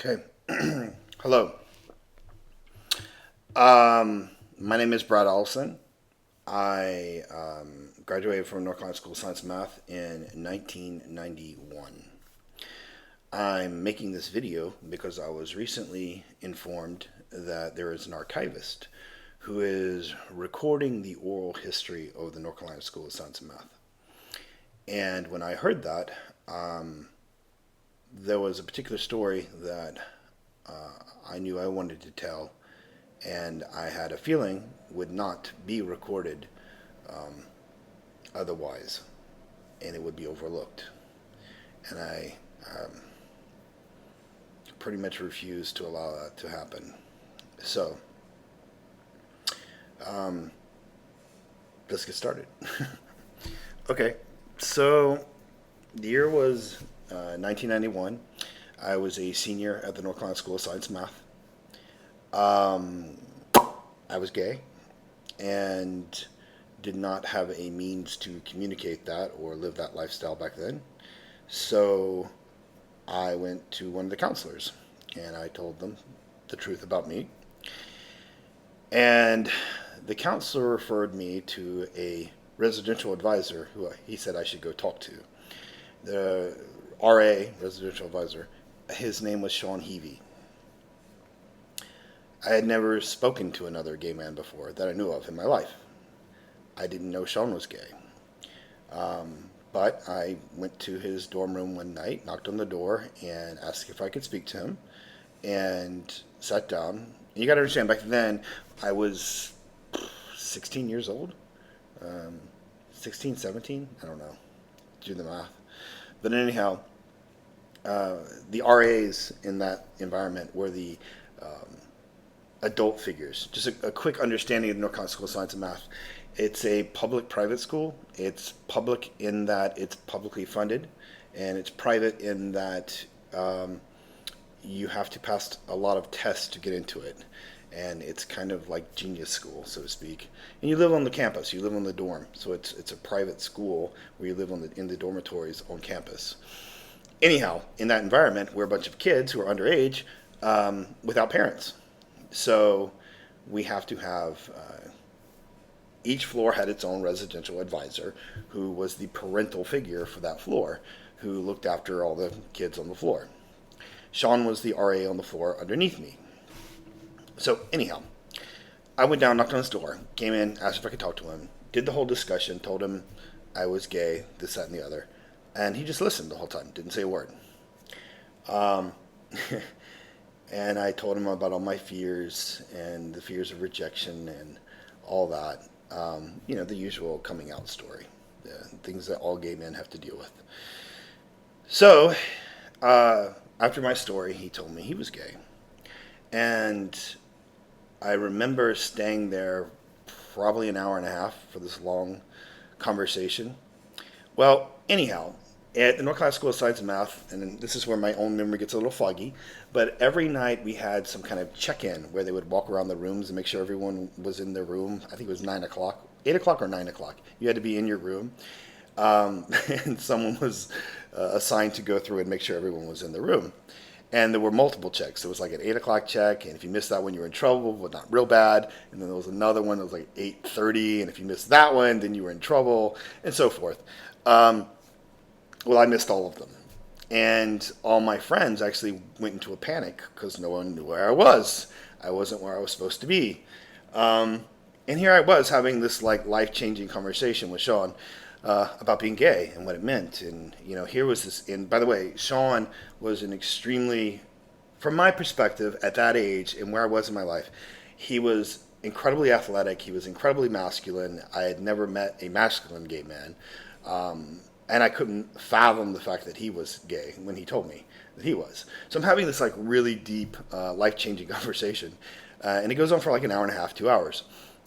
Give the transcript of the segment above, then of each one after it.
Okay. Hello. My name is Brad Allison. I graduated from North Carolina School of Science and Math in 1991. I'm making this video because I was recently informed that there is an archivist who is recording the oral history of the North Carolina School of Science and Math. And when I heard that, there was a particular story that I knew I wanted to tell, and I had a feeling would not be recorded otherwise, and it would be overlooked. And I pretty much refused to allow that to happen. So, um, let's get started. Okay, so the year was 1991. I was a senior at the North Carolina School of Science and Math. Um, I was gay and did not have a means to communicate that or live that lifestyle back then. So I went to one of the counselors and I told them the truth about me. And the counselor referred me to a residential advisor who he said I should go talk to. The RA, residential advisor, his name was Sean Heavey. I had never spoken to another gay man before that I knew of in my life. I didn't know Sean was gay. But I went to his dorm room one night, knocked on the door, and asked if I could speak to him, and sat down. And you got to understand, back then, I was 16 years old. 16, 17? I don't know. Do the math. But anyhow, the RAs in that environment were the adult figures. Just a quick understanding of the North Carolina School of Science and Math. It's a public-private school. It's public in that it's publicly funded, and it's private in that you have to pass a lot of tests to get into it. And it's kind of like genius school, so to speak. And you live on the campus. You live on the dorm. So it's a private school where you live in the dormitories on campus. Anyhow, in that environment, we're a bunch of kids who are underage without parents. So we have to have each floor had its own residential advisor who was the parental figure for that floor, who looked after all the kids on the floor. Sean was the RA on the floor underneath me. So anyhow, I went down, knocked on his door, came in, asked if I could talk to him, did the whole discussion, told him I was gay, this, that, and the other, and he just listened the whole time, didn't say a word. Um, and I told him about all my fears and the fears of rejection and all that. The usual coming out story, things that all gay men have to deal with. So, after my story, he told me he was gay. And I remember staying there probably an hour and a half for this long conversation. Well, anyhow, at the North Carolina School of Science and Math, and this is where my own memory gets a little foggy, but every night we had some kind of check-in where they would walk around the rooms and make sure everyone was in their room. I think it was 9 o'clock, 8 o'clock or 9 o'clock. You had to be in your room. And someone was assigned to go through and make sure everyone was in the room. And there were multiple checks. It was like an 8 o'clock check, and if you missed that one, you were in trouble, but not real bad. And then there was another one that was like 8:30, and if you missed that one, then you were in trouble, and so forth. Well, I missed all of them. And all my friends actually went into a panic because no one knew where I was. I wasn't where I was supposed to be. And here I was having this like life-changing conversation with Sean about being gay and what it meant. And, here was this. And by the way, Sean was an extremely, from my perspective at that age and where I was in my life, he was incredibly athletic. He was incredibly masculine. I had never met a masculine gay man. And I couldn't fathom the fact that he was gay when he told me that he was. So I'm having this like really deep, life-changing conversation. And it goes on for like an hour and a half, 2 hours.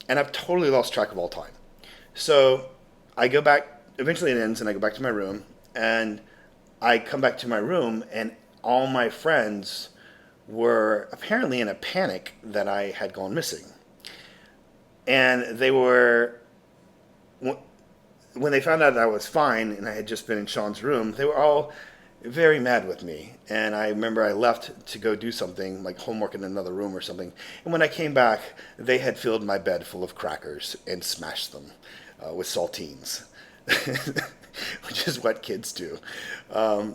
And I've totally lost track of all time. So I go back, eventually it ends, and I go back to my room. And I come back to my room, and all my friends were apparently in a panic that I had gone missing. And they were, when they found out that I was fine and I had just been in Sean's room, they were all very mad with me. And I remember I left to go do something, like homework in another room or something. And when I came back, they had filled my bed full of crackers and smashed them with saltines, which is what kids do.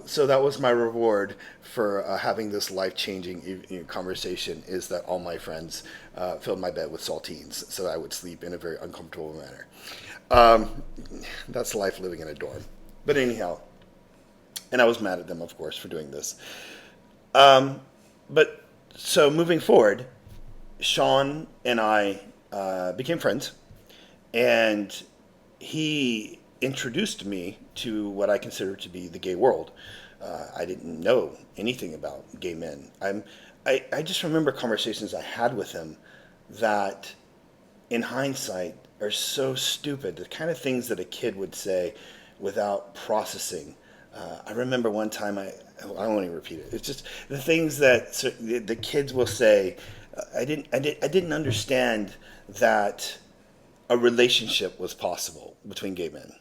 So that was my reward for having this life-changing conversation, is that all my friends filled my bed with saltines so I would sleep in a very uncomfortable manner. Um, that's life living in a dorm. But anyhow, and I was mad at them, of course, for doing this. Um, but so moving forward, Sean and I became friends, and he introduced me to what I consider to be the gay world. I didn't know anything about gay men. I just remember conversations I had with him that, in hindsight, are so stupid. The kind of things that a kid would say without processing. I remember one time I won't even repeat it. It's just the things that the kids will say. I didn't understand that a relationship was possible between gay men.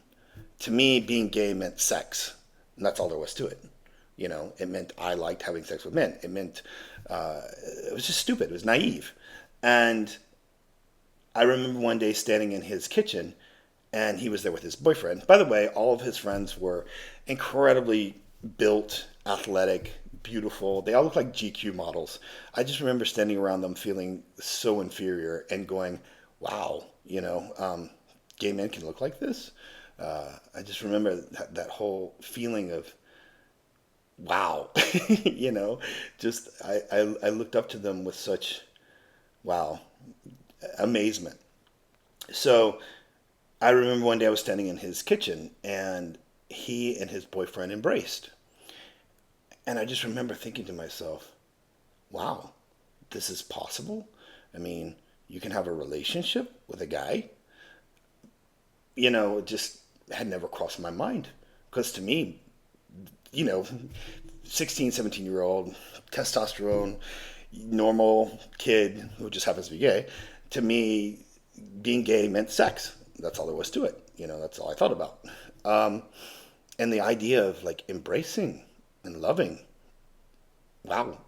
To me, being gay meant sex, and that's all there was to it. You know, it meant I liked having sex with men. It meant it was just stupid. It was naive, and I remember one day standing in his kitchen, and he was there with his boyfriend. By the way, all of his friends were incredibly built, athletic, beautiful. They all looked like GQ models. I just remember standing around them feeling so inferior and going, wow, gay men can look like this. I just remember that whole feeling of, wow, just I looked up to them with such, wow, amazement. So I remember one day I was standing in his kitchen, and he and his boyfriend embraced. And I just remember thinking to myself, wow, this is possible? I mean, you can have a relationship with a guy? It just had never crossed my mind. Because to me, you know, 16, 17-year-old, testosterone, normal kid who just happens to be gay, to me, being gay meant sex. That's all there was to it. That's all I thought about. Um, and the idea of like embracing and loving, wow,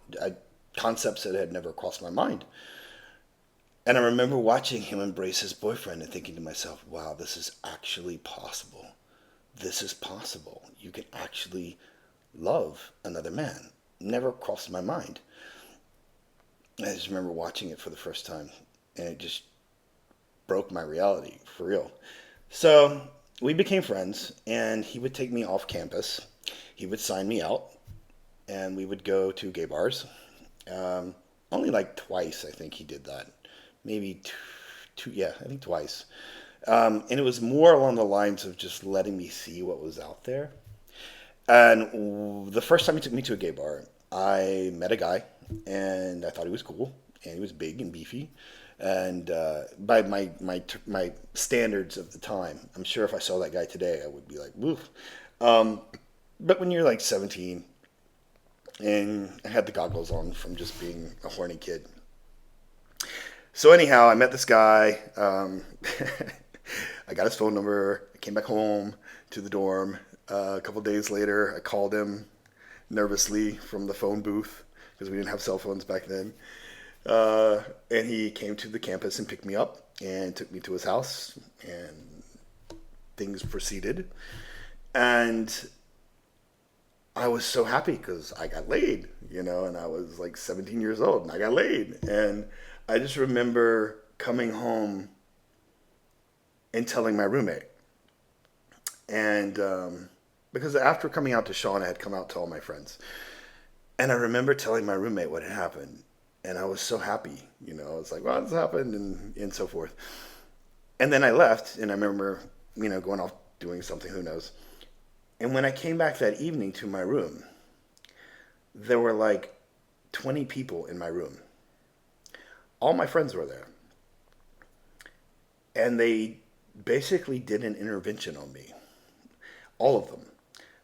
concepts that had never crossed my mind. And I remember watching him embrace his boyfriend and thinking to myself, wow, this is actually possible. This is possible. You can actually love another man. Never crossed my mind. I just remember watching it for the first time, and it just broke my reality for real. So we became friends, and he would take me off campus. He would sign me out, and we would go to gay bars. Only like twice, I think he did that. Maybe two, yeah, I think twice. And it was more along the lines of just letting me see what was out there. And the first time he took me to a gay bar, I met a guy, and I thought he was cool, and he was big and beefy, and by my standards of the time, I'm sure if I saw that guy today, I would be like, woof. Um, but when you're like 17, and I had the goggles on from just being a horny kid. So anyhow, I met this guy. I got his phone number. I came back home to the dorm. A couple days later, I called him nervously from the phone booth because we didn't have cell phones back then. And he came to the campus and picked me up and took me to his house, and things proceeded. And I was so happy because I got laid, and I was like 17 years old and I got laid. And I just remember coming home and telling my roommate. And because after coming out to Sean, I had come out to all my friends. And I remember telling my roommate what had happened. And I was so happy, I was like, well, this happened, and so forth. And then I left, and I remember, going off doing something, who knows. And when I came back that evening to my room, there were like 20 people in my room. All my friends were there. And they basically did an intervention on me. All of them.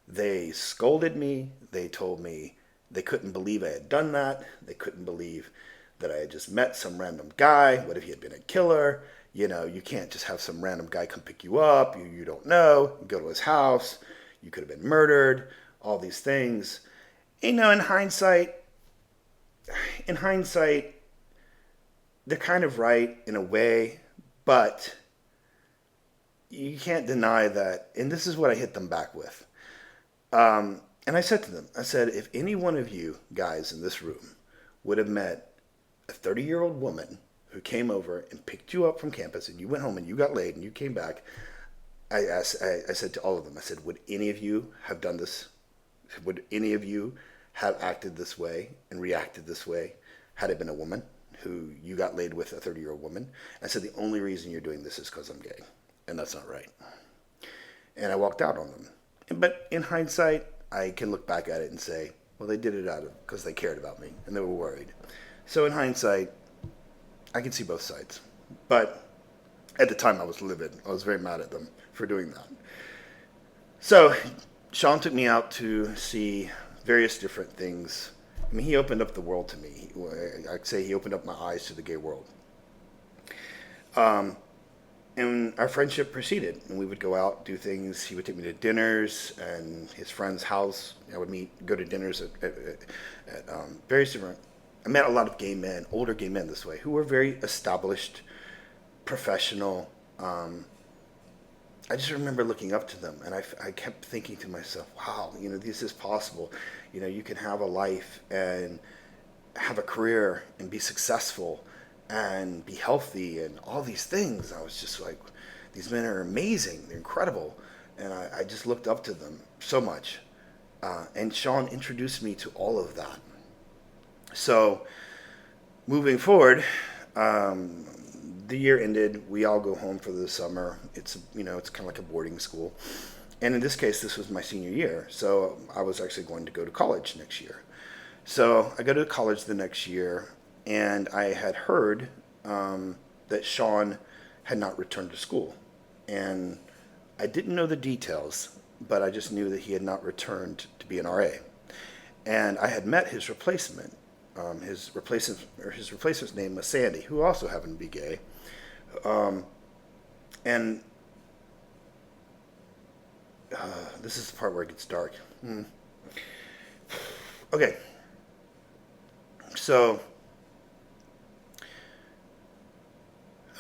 They scolded me. They told me they couldn't believe I had done that. They couldn't believe that I had just met some random guy. What if he had been a killer? You can't just have some random guy come pick you up. You don't know. You go to his house. You could have been murdered. all these things. In hindsight, they're kind of right in a way, but you can't deny that. And this is what I hit them back with. And I said to them, I said, if any one of you guys in this room would have met a 30-year-old woman who came over and picked you up from campus and you went home and you got laid and you came back, I said to all of them, I said, would any of you have done this? Would any of you have acted this way and reacted this way had it been a woman who you got laid with, a 30-year-old woman? I said, the only reason you're doing this is because I'm gay. And that's not right. And I walked out on them. But in hindsight, I can look back at it and say, well, they did it out of because they cared about me and they were worried. So in hindsight, I can see both sides. But at the time, I was livid. I was very mad at them for doing that. So Sean took me out to see various different things. I mean, he opened up the world to me. I'd say he opened up my eyes to the gay world. And our friendship proceeded, and we would go out, do things. He would take me to dinners, and his friend's house. I would go to dinners at various different. I met a lot of gay men, older gay men this way, who were very established, professional. I just remember looking up to them, and I kept thinking to myself, wow, this is possible. You can have a life and have a career and be successful and be healthy and all these things. I was just like, these men are amazing. They're incredible. And I just looked up to them so much. And Sean introduced me to all of that. So moving forward, the year ended. We all go home for the summer. It's kind of like a boarding school. And in this case, this was my senior year. So I was actually going to go to college next year. So I go to college the next year, and I had heard that Sean had not returned to school. And I didn't know the details, but I just knew that he had not returned to be an RA. And I had met his replacement. His replacement's name was Sandy, who also happened to be gay. And this is the part where it gets dark. Okay. So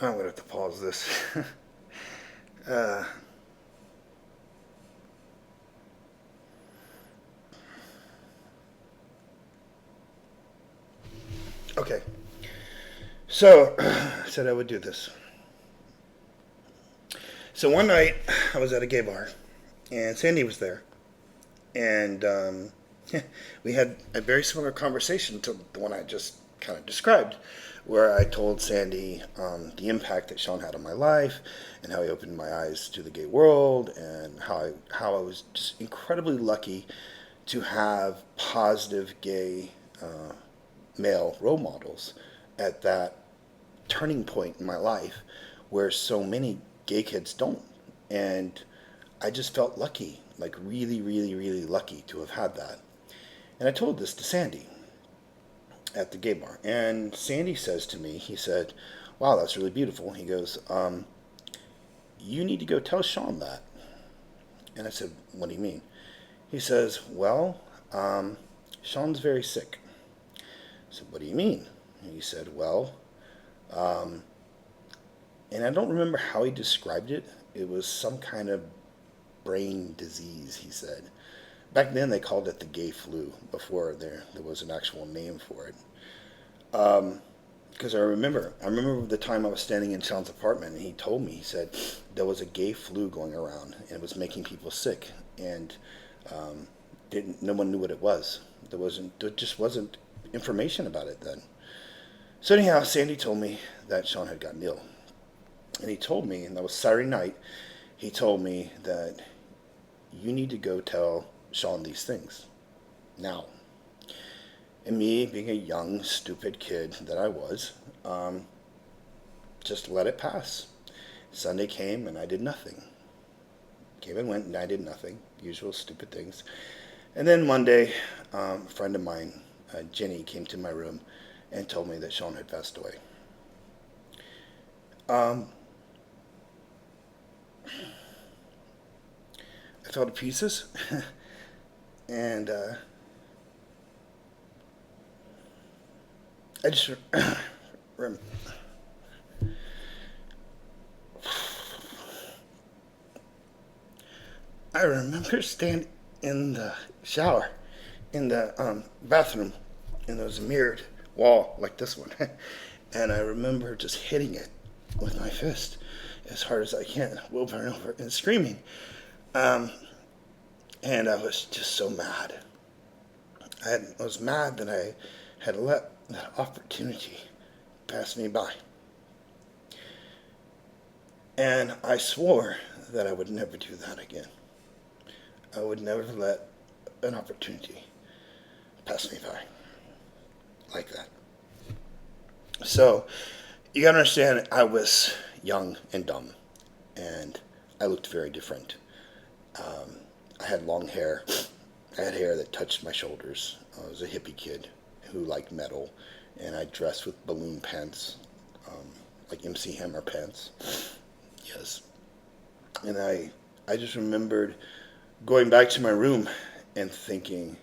I'm going to have to pause this. Okay. So I said I would do this. So one night I was at a gay bar, and Sandy was there. And we had a very similar conversation to the one I just kind of described, where I told Sandy the impact that Sean had on my life and how he opened my eyes to the gay world, and how I was just incredibly lucky to have positive gay male role models at that turning point in my life where so many gay kids don't. And I just felt lucky, like really, really, really lucky to have had that. And I told this to Sandy at the gay bar. And Sandy says to me, he said, wow, that's really beautiful. He goes, you need to go tell Sean that. And I said, what do you mean? He says, well, Sean's very sick. I said, what do you mean? And he said, well, and I don't remember how he described it. It was some kind of brain disease, he said. Back then they called it the gay flu, before there was an actual name for it. Because I remember the time I was standing in Sean's apartment, and he told me, he said, there was a gay flu going around, and it was making people sick, and no one knew what it was. There just wasn't information about it then. So anyhow, Sandy told me that Sean had gotten ill. And he told me, and that was Saturday night, he told me that you need to go tell Sean these things now. And me, being a young, stupid kid that I was, just let it pass. Sunday came and I did nothing. Came and went and I did nothing. Usual stupid things. And then Monday, a friend of mine, Jenny, came to my room and told me that Sean had passed away. I fell to pieces. And I just rem- I remember standing in the shower, in the bathroom, and there was a mirrored wall like this one, and I remember just hitting it with my fist as hard as I can, over and over, and screaming. Um, and I was just so mad. I was mad that I had let that opportunity pass me by. And I swore that I would never do that again. I would never let an opportunity pass me by like that. So you gotta understand, I was young and dumb, and I looked very different. I had long hair. I had hair that touched my shoulders. I was a hippie kid who liked metal, and I dressed with balloon pants, like MC Hammer pants. Yes. And I just remembered going back to my room and thinking,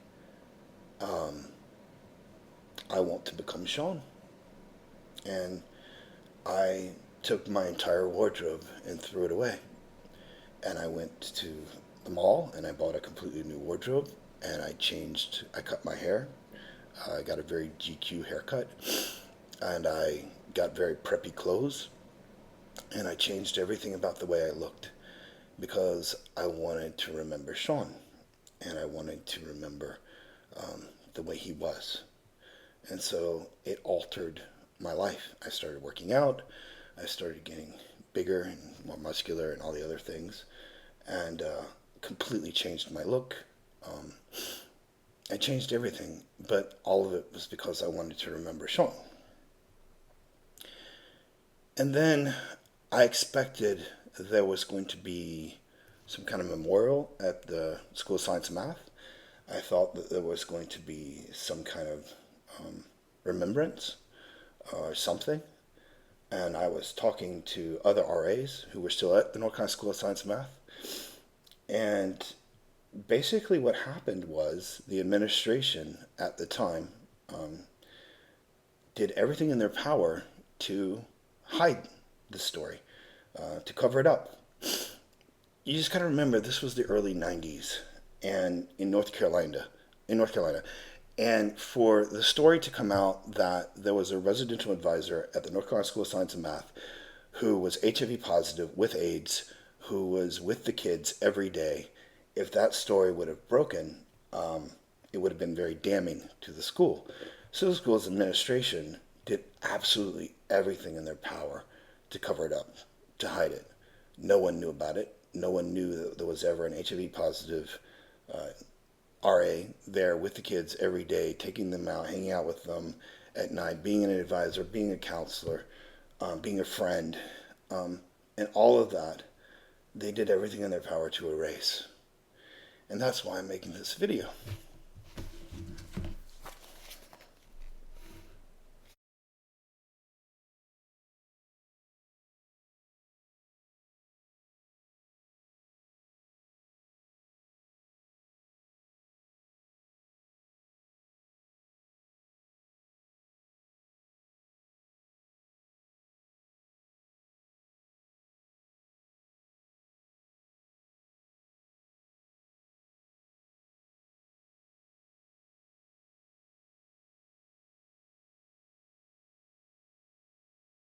I want to become Sean. And I took my entire wardrobe and threw it away. And I went to the mall and I bought a completely new wardrobe, and I cut my hair. I got a very GQ haircut, and I got very preppy clothes, and I changed everything about the way I looked because I wanted to remember Sean, and I wanted to remember the way he was. And so it altered my life. I started working out. I started getting bigger and more muscular and all the other things, and completely changed my look. Um, I changed everything, but all of it was because I wanted to remember Sean. And then I expected there was going to be some kind of memorial at the School of Science and Math. I thought that there was going to be some kind of remembrance or something. And I was talking to other RAs who were still at the North Carolina School of Science and Math. And basically what happened was the administration at the time did everything in their power to hide the story, to cover it up. You just got to remember this was the early 90s and in North Carolina. And for the story to come out that there was a residential advisor at the North Carolina School of Science and Math who was HIV positive with AIDS, who was with the kids every day, if that story would have broken, it would have been very damning to the school. So the school's administration did absolutely everything in their power to cover it up, to hide it. No one knew about it. No one knew that there was ever an HIV positive RA there with the kids every day, taking them out, hanging out with them at night, being an advisor, being a counselor, being a friend, and all of that. They did everything in their power to erase. And that's why I'm making this video.